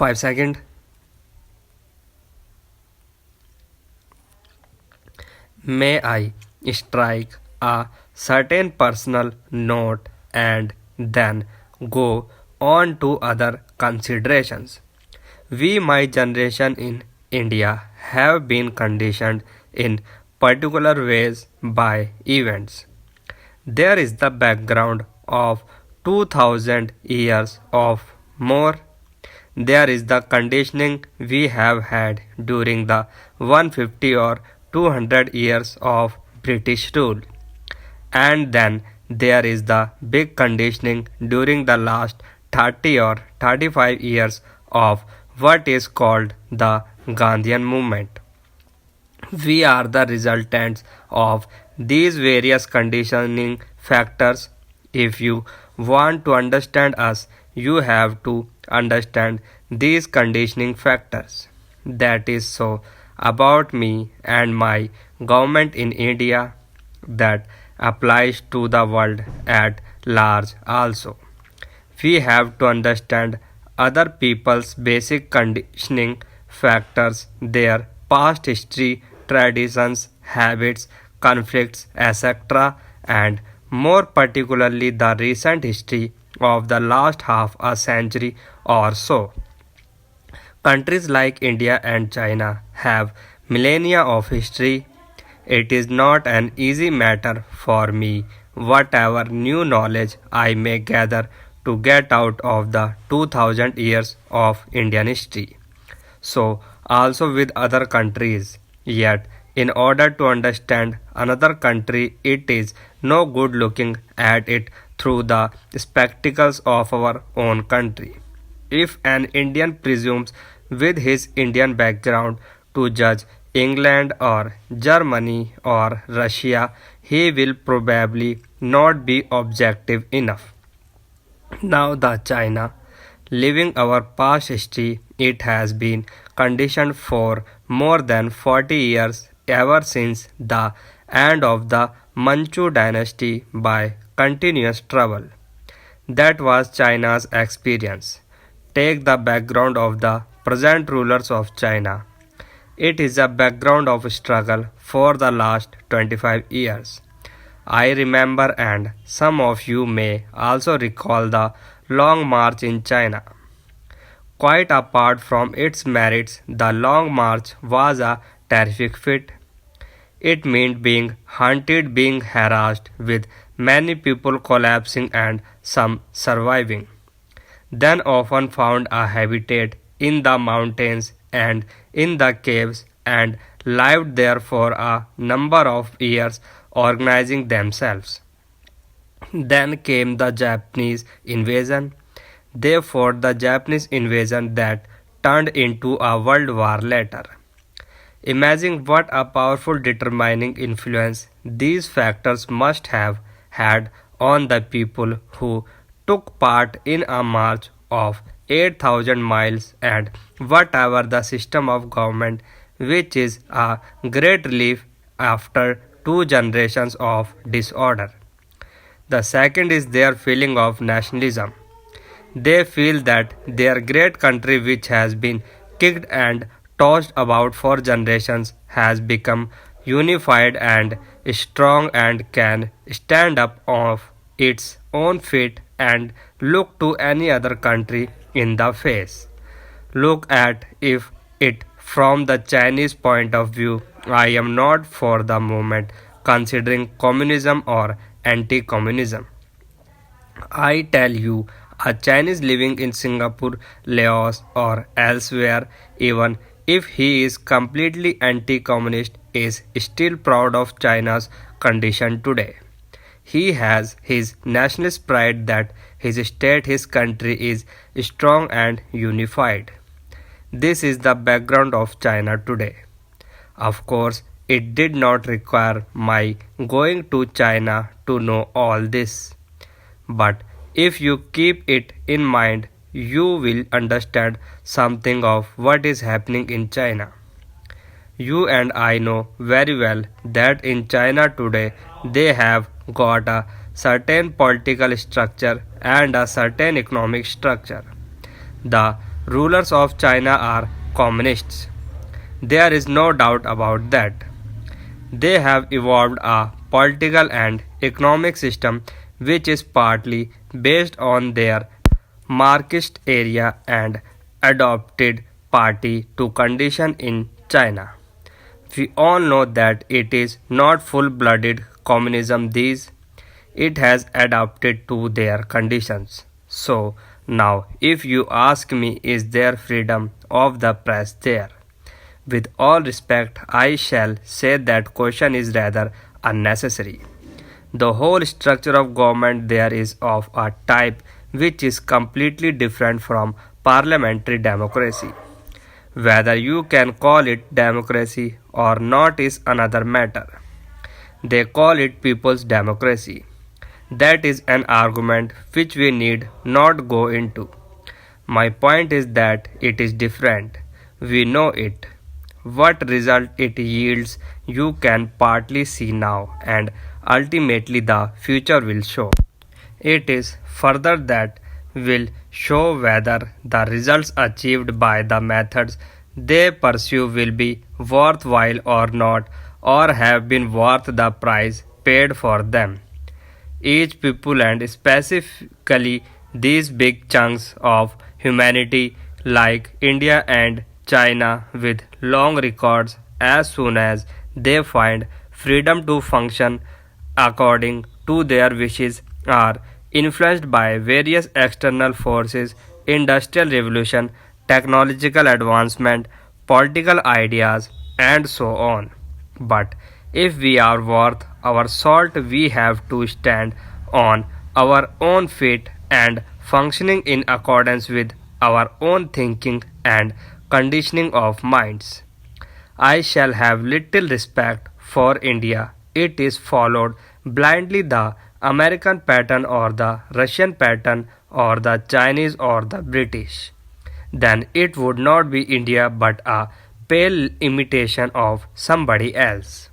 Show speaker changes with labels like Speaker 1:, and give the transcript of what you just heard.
Speaker 1: 5 seconds. May I strike a certain personal note and then go on to other considerations. We, my generation in India, have been conditioned in particular ways by events. There is the background of 2000 years of more. There is the conditioning we have had during the 150 or 200 years of British rule. And then there is the big conditioning during the last 30 or 35 years of what is called the Gandhian movement. We are the resultants of these various conditioning factors. If you want to understand us, you have to understand these conditioning factors. That is so about me and my government in India. That applies to the world at large also. We have to understand other people's basic conditioning factors, their past history, traditions, habits, conflicts, etc., and more particularly the recent history of the last half a century or so. Countries like India and China have millennia of history. It is not an easy matter for me, whatever new knowledge I may gather, to get out of the 2000 years of Indian history. So, also with other countries. Yet, in order to understand another country, it is no good looking at it through the spectacles of our own country. If an Indian presumes with his Indian background to judge England or Germany or Russia, he will probably not be objective enough. Now the China, living our past history, it has been conditioned for more than 40 years ever since the end of the Manchu dynasty by continuous trouble. That was China's experience. Take the background of the present rulers of China. It is a background of struggle for the last 25 years. I remember, and some of you may also recall, the Long March in China. Quite apart from its merits, the Long March was a terrific feat. It meant being hunted, being harassed, with many people collapsing and some surviving. Then often found a habitat in the mountains and in the caves and lived there for a number of years organizing themselves. Then came the Japanese invasion. They fought the Japanese invasion that turned into a world war later. Imagine what a powerful determining influence these factors must have had on the people who took part in a march of 8,000 miles and whatever the system of government, which is a great relief after 2 generations of disorder. The second is their feeling of nationalism. They feel that their great country, which has been kicked and tossed about for generations, has become unified and strong and can stand up on its own feet and look to any other country in the face. Look at it from the Chinese point of view. I am not for the moment considering communism or anti-communism. I tell you, a Chinese living in Singapore, Laos, or elsewhere, even if he is completely anti-communist, is still proud of China's condition today. He has his nationalist pride that his state, his country is strong and unified. This is the background of China today. Of course, it did not require my going to China to know all this. But if you keep it in mind, you will understand something of what is happening in China. You and I know very well that in China today they have got a certain political structure and a certain economic structure. The Rulers of China are communists. There is no doubt about that. They have evolved a political and economic system which is partly based on their Marxist area and adopted party to condition in China. We all know that it is not full-blooded communism these. It has adapted to their conditions. So now if you ask me, is there freedom of the press there? With all respect, I shall say that question is rather unnecessary. The whole structure of government there is of a type which is completely different from parliamentary democracy. Whether you can call it democracy or not is another matter. They call it people's democracy. That is an argument which we need not go into. My point is that it is different. We know it. What result it yields you can partly see now, and ultimately the future will show. It is further that will show whether the results achieved by the methods they pursue will be worthwhile or not, or have been worth the price paid for them. Each people and specifically these big chunks of humanity like India and China with long records, as soon as they find freedom to function according to their wishes, are influenced by various external forces, industrial revolution, technological advancement, political ideas, and so on. But if we are worth our salt, we have to stand on our own feet and functioning in accordance with our own thinking and conditioning of minds. I shall have little respect for India. It is followed blindly the American pattern or the Russian pattern or the Chinese or the British. Then it would not be India but a pale imitation of somebody else.